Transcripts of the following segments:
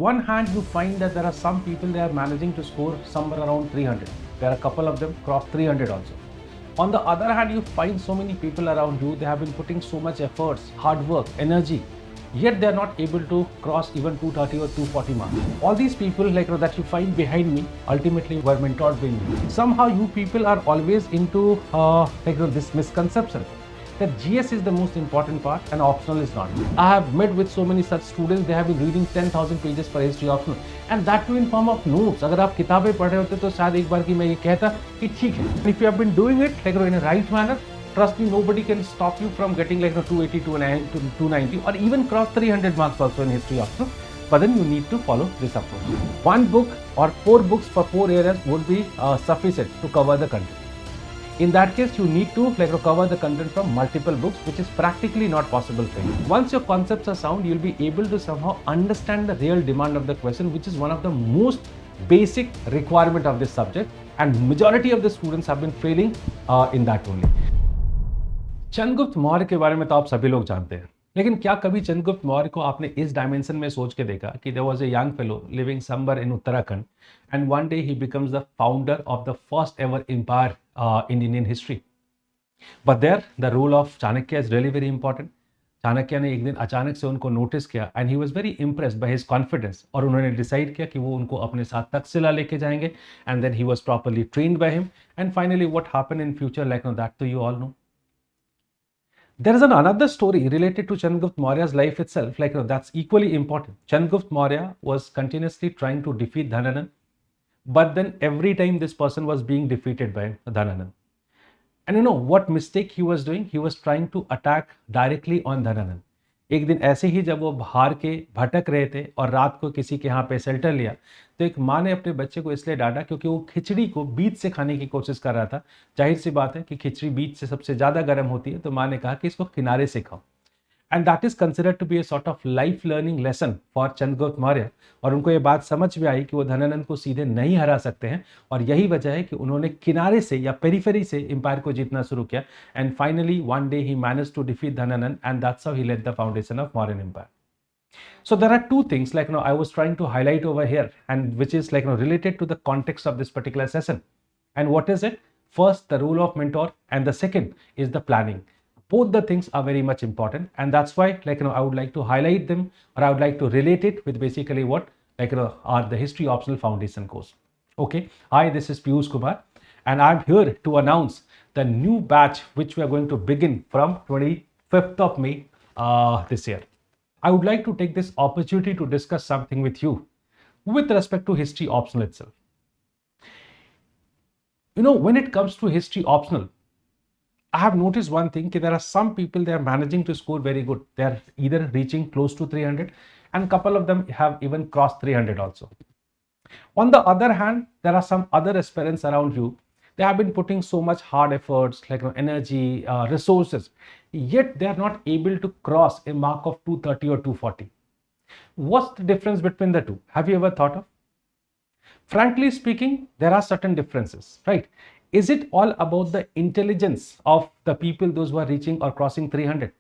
one hand, you find that there are some people they are managing to score somewhere around 300. There are a couple of them cross 300 also. On the other hand, you find so many people around you, they have been putting so much efforts, hard work, energy, yet they are not able to cross even 230 or 240 marks. All these people that you find behind me ultimately were mentored by me. Somehow you people are always into this misconception that GS is the most important part and optional is not. I have met with so many such students, they have been reading 10,000 pages for history optional and that too in form of notes. अगर आप किताबें पढ़ रहे होते तो शायद एक बार की मैं ये कहता कि ठीक है. If you have been doing it in a right manner, trust me, nobody can stop you from getting 280 to 290 or even cross 300 marks also in history optional. But then you need to follow this approach. One book or 4 books for 4 areas would be sufficient to cover the content. In that case, you need to cover the content from multiple books, which is practically not possible for you. Once your concepts are sound, you'll be able to somehow understand the real demand of the question, which is one of the most basic requirement of this subject, and majority of the students have been failing in that only. Chandragupta Maurya के बारे में तो आप सभी लोग जानते हैं, लेकिन क्या कभी चंद्रगुप्त मौर्य को आपने इस डायमेंशन में सोच के देखा कि there was a young fellow living somewhere in Uttarakhand and one day he becomes the founder of the first ever empire in Indian history. But there the role of Chanakya is really very important. Chanakya ने एक दिन अचानक से उनको notice किया and he was very impressed by his confidence और उन्होंने decide किया कि वो उनको अपने साथ तक्षशिला लेके जाएंगे and then he was properly trained by him and finally what happened in future that तो you all know. There is another story related to Chandragupta Maurya's life itself, that's equally important. Chandragupta Maurya was continuously trying to defeat Dhananand, but then every time this person was being defeated by Dhananand. And you know what mistake he was doing? He was trying to attack directly on Dhananand. एक दिन ऐसे ही जब वो बाहर के भटक रहे थे और रात को किसी के यहाँ पे शेल्टर लिया तो एक माँ ने अपने बच्चे को इसलिए डांटा क्योंकि वो खिचड़ी को बीच से खाने की कोशिश कर रहा था. जाहिर सी बात है कि खिचड़ी बीच से सबसे ज़्यादा गर्म होती है, तो माँ ने कहा कि इसको किनारे से खाओ. And that is considered to be a sort of life learning lesson for Chandragupta Maurya. और उनको ये बात समझ में आई कि वो धनानंद को सीधे नहीं हरा सकते हैं और यही वजह है कि उन्होंने किनारे से या पेरिफेरी से एम्पायर को जीतना शुरू किया. And finally one day he managed to defeat Dhanananda and that's how he led the foundation of Mauryan empire. So there are two things I was trying to highlight over here and which is related to the context of this particular session. And what is it? First, the role of mentor, and the second is the planning. Both the things are very much important, and that's why I would like to highlight them, or I would like to relate it with basically what are the history optional foundation course. Okay, hi, this is Piyush Kumar and I'm here to announce the new batch which we are going to begin from 25th of May this year. I would like to take this opportunity to discuss something with you with respect to history optional itself. When it comes to history optional, I have noticed one thing, that there are some people, they are managing to score very good. They are either reaching close to 300 and couple of them have even crossed 300 also. On the other hand, there are some other aspirants around you. They have been putting so much hard efforts, energy, resources, yet they are not able to cross a mark of 230 or 240. What's the difference between the two? Have you ever thought of? Frankly speaking, there are certain differences, right? Is it all about the intelligence of the people, those who are reaching or crossing 300?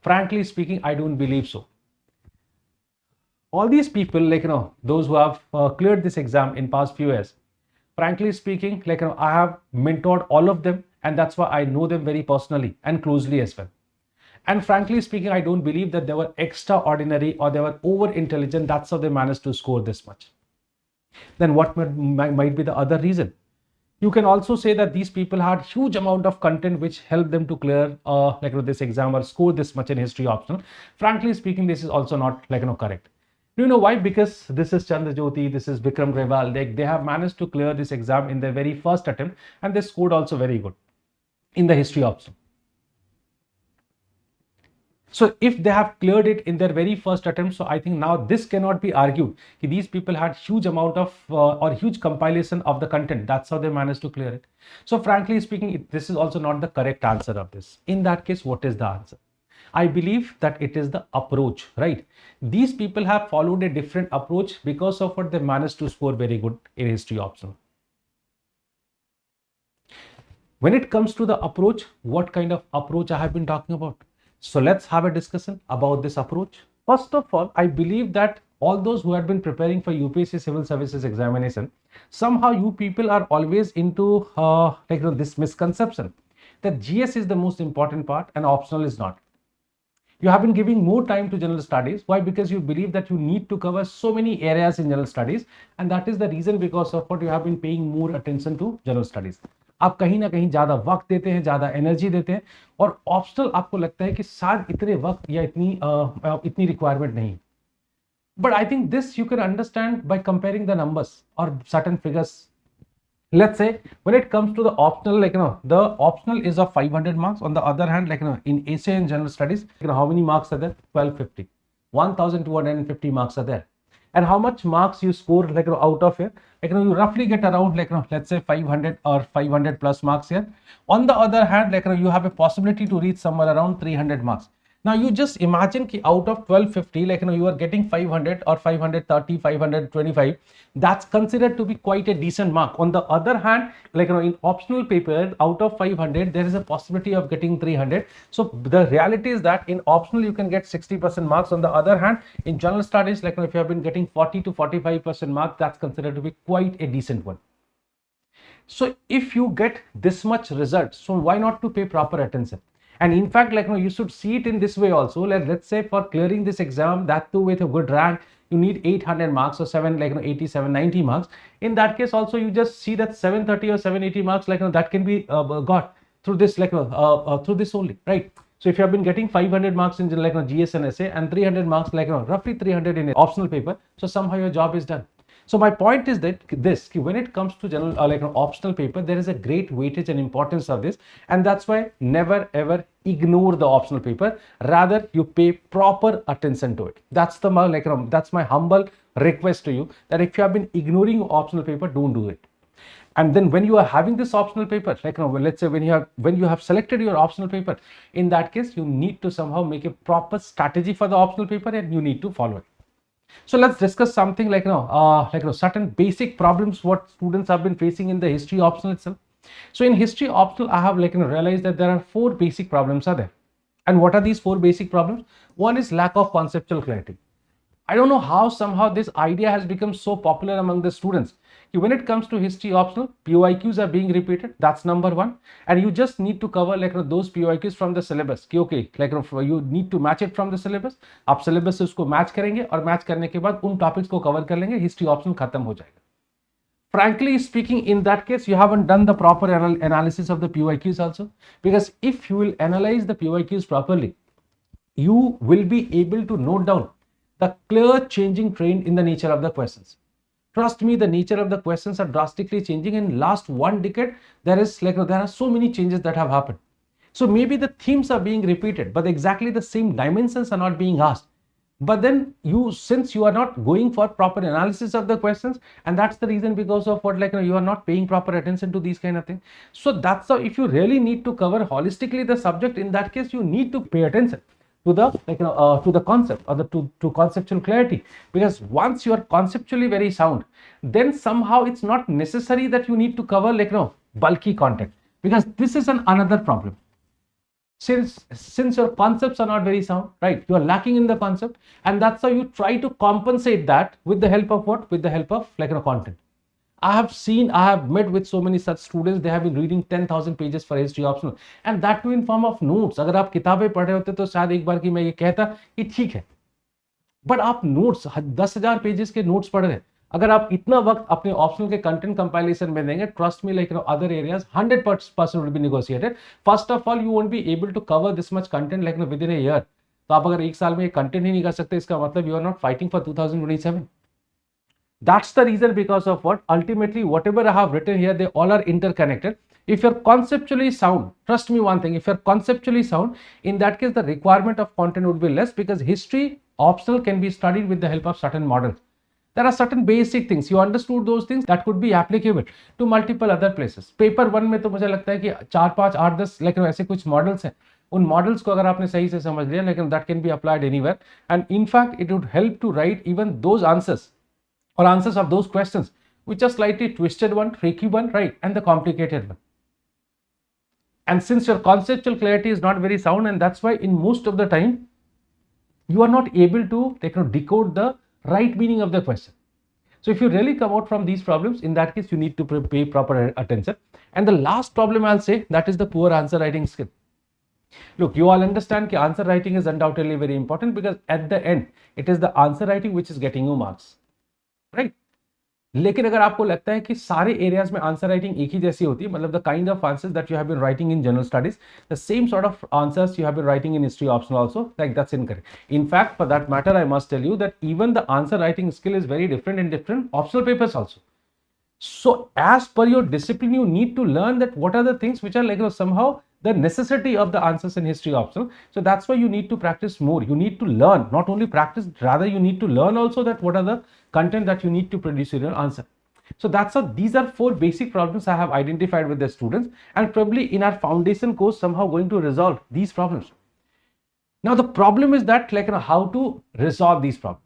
Frankly speaking, I don't believe so. All these people, those who have cleared this exam in past few years, frankly speaking, I have mentored all of them, and that's why I know them very personally and closely as well. And frankly speaking, I don't believe that they were extraordinary or they were over intelligent. That's how they managed to score this much. Then what might be the other reason? You can also say that these people had huge amount of content which helped them to clear this exam or score this much in history optional. Frankly speaking, this is also not correct. Do you know why? Because this is Chandra Jyoti, this is Vikram Grewal. They have managed to clear this exam in their very first attempt and they scored also very good in the history optional. So if they have cleared it in their very first attempt, so I think now this cannot be argued. These people had huge amount of or huge compilation of the content. That's how they managed to clear it. So frankly speaking, this is also not the correct answer of this. In that case, what is the answer? I believe that it is the approach, right? These people have followed a different approach because of what they managed to score very good in history optional. When it comes to the approach, what kind of approach I have been talking about? So let's have a discussion about this approach. First of all, I believe that all those who had been preparing for UPSC Civil Services examination, somehow you people are always into this misconception that GS is the most important part and optional is not. You have been giving more time to general studies. Why? Because you believe that you need to cover so many areas in general studies, and that is the reason because of what you have been paying more attention to general studies. आप कहीं ना कहीं ज्यादा वक्त देते हैं, ज्यादा energy देते हैं, और ऑप्शनल आपको लगता है कि शायद इतने वक्त या इतनी रिक्वायरमेंट नहीं. But I think this you can understand by comparing the numbers or certain figures. Let's say when it comes to the optional, the optional is of 500 marks. On the other hand, in essay and general studies, how many marks are there? 1250. 1250 marks are there. And how much marks you score out of here? You roughly get around let's say 500 or 500 plus marks here. On the other hand, you have a possibility to reach somewhere around 300 marks. Now you just imagine ki out of 1250, you are getting 500 or 530, 525. That's considered to be quite a decent mark. On the other hand, in optional paper, out of 500, there is a possibility of getting 300. So the reality is that in optional, you can get 60% marks. On the other hand, in general studies, if you have been getting 40 to 45% marks, that's considered to be quite a decent one. So if you get this much result, so why not to pay proper attention? And in fact, you should see it in this way also. Let's say for clearing this exam, that too with a good rank, you need 800 marks or 87, 90 marks. In that case also, you just see that 730 or 780 marks, that can be got through this, through this only, right? So if you have been getting 500 marks in GS and essay and 300 marks, roughly 300 in an optional paper, so somehow your job is done. So my point is that when it comes to general optional paper, there is a great weightage and importance of this, and that's why never ever ignore the optional paper. Rather, you pay proper attention to it. That's the that's my humble request to you, that if you have been ignoring optional paper, don't do it. And then when you are having this optional paper, let's say when you have selected your optional paper, in that case you need to somehow make a proper strategy for the optional paper and you need to follow it. So let's discuss something certain basic problems what students have been facing in the history optional itself. So in history optional, I have realized that there are 4 basic problems are there. And what are these 4 basic problems? One is lack of conceptual clarity. I don't know how somehow this idea has become so popular among the students. When it comes to history optional, PYQs are being repeated. That's number 1. And you just need to cover those PYQs from the syllabus. Okay, you need to match it from the syllabus. आप syllabus से उसको match करेंगे और match करने के बाद उन topics को cover कर लेंगे. History optional खत्म हो जाएगा. Frankly speaking, in that case, you haven't done the proper analysis of the PYQs also. Because if you will analyze the PYQs properly, you will be able to note down the clear changing trend in the nature of the questions. Trust me, the nature of the questions are drastically changing. In last 1 decade, there are so many changes that have happened. So maybe the themes are being repeated, but exactly the same dimensions are not being asked. But then since you are not going for proper analysis of the questions, and that's the reason because of what you are not paying proper attention to these kind of things. So that's how, if you really need to cover holistically the subject, in that case you need to pay attention to the to the concept or to conceptual clarity. Because once you are conceptually very sound, then somehow it's not necessary that you need to cover bulky content, because this is another problem. Since your concepts are not very sound, right, you are lacking in the concept, and that's how you try to compensate that with the help of what? With the help of content. I have met with so many such students. They have been reading 10,000 pages for history optional, and that too in form of notes. अगर आप किताबें पढ़ रहे होते तो शायद एक बार की मैं ये कहता कि ठीक है, बट आप नोट्स 10,000 पेजेस के नोट्स पढ़ रहे हैं. अगर आप इतना वक्त अपने ऑप्शनल के कंटेंट कंपाइलेशन में देंगे, trust me, other areas 100% will be negotiated. First of all, you won't be able to cover this much content within a year. तो आप अगर एक साल में ये कंटेंट ही नहीं कर सकते, इसका मतलब you are not fighting for 2027. That's the reason because of what? Ultimately, whatever I have written here, they all are interconnected. If you're conceptually sound, trust me one thing, if you're conceptually sound, in that case, the requirement of content would be less, because history optional can be studied with the help of certain models. There are certain basic things. You understood those things that could be applicable to multiple other places. Paper 1 में तो मुझे लगता है कि 4, 5, 8, 10 ऐसे कुछ models हैं. उन models को अगर आपने सही से समझ लिया, that can be applied anywhere. And in fact, it would help to write even those answers or answers of those questions which are slightly twisted one, tricky one, right, and the complicated one. And since your conceptual clarity is not very sound, and that's why in most of the time you are not able to decode the right meaning of the question. So if you really come out from these problems, in that case, you need to pay proper attention. And the last problem I'll say, that is the poor answer writing skill. Look, you all understand that answer writing is undoubtedly very important, because at the end, it is the answer writing which is getting you marks, right? लेकिन अगर आपको लगता है कि सारे areas में answer writing एक ही जैसी होती है, मतलब the kind of answers that you have been writing in general studies, the same sort of answers you have been writing in history optional also, like that's incorrect. In fact, for that matter, I must tell you that even the answer writing skill is very different in different optional papers also. So as per your discipline, you need to learn that what are the things which are like, somehow the necessity of the answers in history optional. So that's why you need to practice more. You need to learn, not only practice, rather you need to learn also that what are the content that you need to produce in your answer. So that's how these are 4 basic problems I have identified with the students, and probably in our foundation course somehow going to resolve these problems. Now the problem is that, like, how to resolve these problems.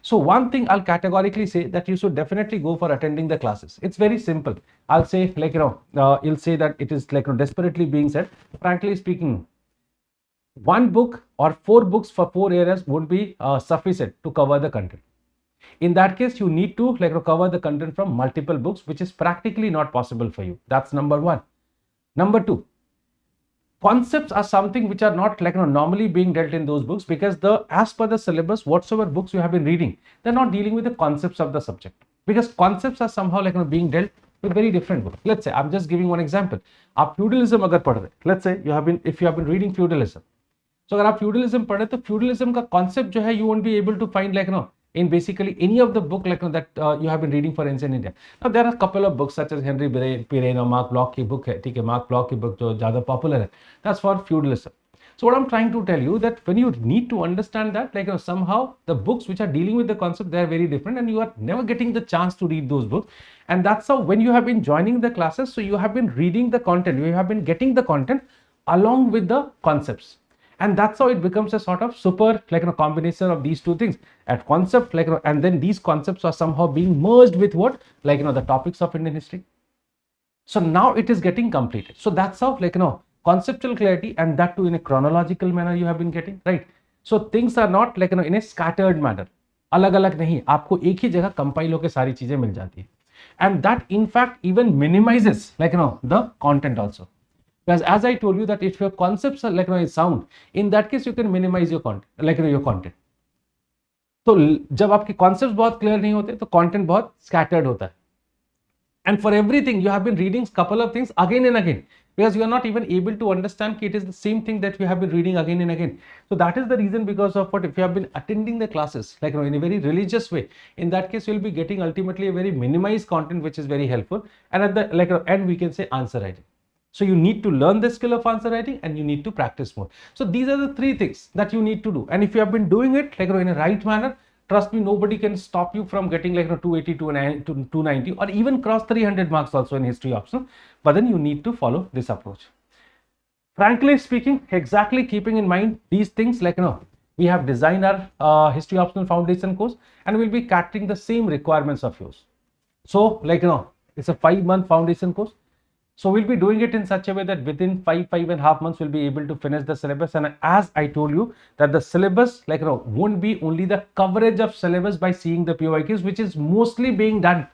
So one thing I'll categorically say, that you should definitely go for attending the classes. It's very simple. I'll say, like, you'll say that it is like desperately being said. Frankly speaking, one book or 4 books for 4 areas would be sufficient to cover the content. In that case, you need to like cover the content from multiple books, which is practically not possible for you. That's number 1. Number 2, concepts are something which are not like normally being dealt in those books, because as per the syllabus, whatsoever books you have been reading, they're not dealing with the concepts of the subject, because concepts are somehow like being dealt with very different books. Let's say, I'm just giving one example. आप feudalism अगर पढ़ रहे, let's say if you have been reading feudalism, so अगर आप feudalism पढ़ रहे, तो feudalism का concept जो है, you won't be able to find like in basically any of the book like that you have been reading for ancient India. Now there are a couple of books such as Henry Pirraine or Mark Bloch की book है, ठीक है, Mark Bloch की book जो ज़्यादा popular है, that's for feudalism. So what I'm trying to tell you, that when you need to understand that, like somehow the books which are dealing with the concept, they are very different, and you are never getting the chance to read those books. And that's how when you have been joining the classes, so you have been reading the content, you have been getting the content along with the concepts. And that's how it becomes a sort of super like a combination of these 2 things at concept, like and then these concepts are somehow being merged with what, like the topics of Indian history. So now it is getting completed. So that's how like conceptual clarity, and that too in a chronological manner you have been getting, right? So things are not like in a scattered manner, अलग अलग नहीं, आपको एक ही जगह compile होकर सारी चीजें मिल जाती है. And that in fact even minimizes like the content also. Because as I told you that if your concepts are like sound, in that case you can minimize your content, like your content. तो जब आपके concepts बहुत clear नहीं होते, तो content बहुत scattered होता है. And for everything you have been reading couple of things again and again, because you are not even able to understand that it is the same thing that you have been reading again and again. So that is the reason, because of what, if you have been attending the classes like in a very religious way, in that case you will be getting ultimately a very minimized content, which is very helpful. And at the like end we can say answer writing. So you need to learn the skill of answer writing, and you need to practice more. So these are the 3 things that you need to do. And if you have been doing it like in a right manner, trust me, nobody can stop you from getting like 280 to 290 or even cross 300 marks also in history optional. But then you need to follow this approach. Frankly speaking, exactly keeping in mind these things, like we have designed our history optional foundation course, and we'll be catering the same requirements of yours. So like it's a 5-month foundation course. So we'll be doing it in such a way that within 5.5 months we'll be able to finish the syllabus. And as I told you that the syllabus like won't be only the coverage of syllabus by seeing the PYQs, which is mostly being done.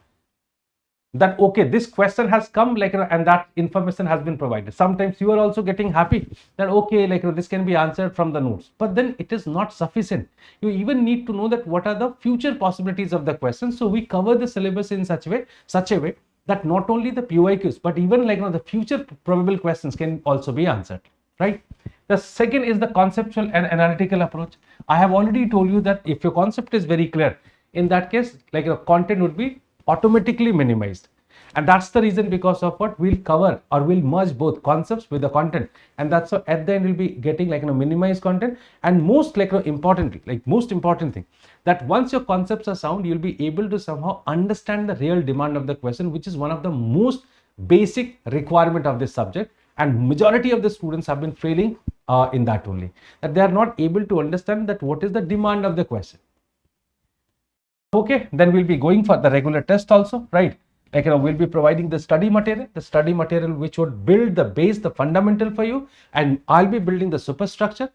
That okay, this question has come like and that information has been provided. Sometimes you are also getting happy that okay, like this can be answered from the notes, but then it is not sufficient. You even need to know that what are the future possibilities of the questions. So we cover the syllabus in such a way that not only the PYQs, but even like the future probable questions can also be answered, right? The second is the conceptual and analytical approach. I have already told you that if your concept is very clear, in that case, like your content would be automatically minimized. And that's the reason because of what we'll cover, or we'll merge both concepts with the content. And that's how at the end we'll be getting like minimized content. And most like importantly, like most important thing, that once your concepts are sound, you'll be able to somehow understand the real demand of the question, which is one of the most basic requirement of this subject. And majority of the students have been failing in that only, that they are not able to understand that what is the demand of the question. Okay, then we'll be going for the regular test also, right? Like we'll be providing the study material which would build the base, the fundamental for you, and I'll be building the superstructure.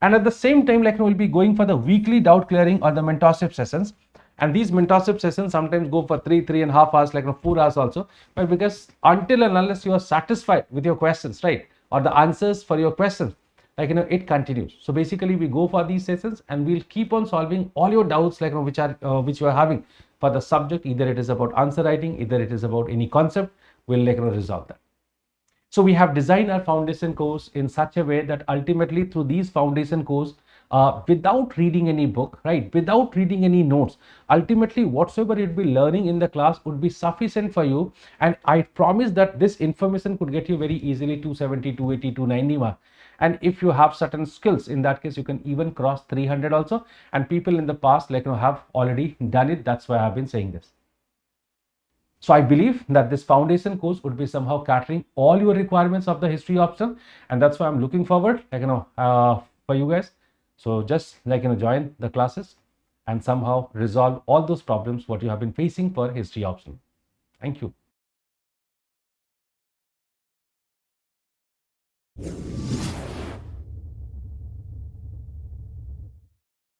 And at the same time, like we'll be going for the weekly doubt clearing or the mentorship sessions. And these mentorship sessions sometimes go for 3.5 hours, like 4 hours also. But because until and unless you are satisfied with your questions, right, or the answers for your questions, like it continues. So basically, we go for these sessions and we'll keep on solving all your doubts, like which you are having for the subject. Either it is about answer writing, either it is about any concept. We'll resolve that. So we have designed our foundation course in such a way that ultimately through these foundation course, without reading any book, right, without reading any notes, ultimately whatsoever you'd be learning in the class would be sufficient for you. And I promise that this information could get you very easily 270, 280, 290 mark. And if you have certain skills, in that case, you can even cross 300 also. And people in the past have already done it. That's why I've been saying this. So I believe that this foundation course would be somehow catering all your requirements of the history option, and that's why I'm looking forward, for you guys. So just join the classes and somehow resolve all those problems what you have been facing for history option. Thank you.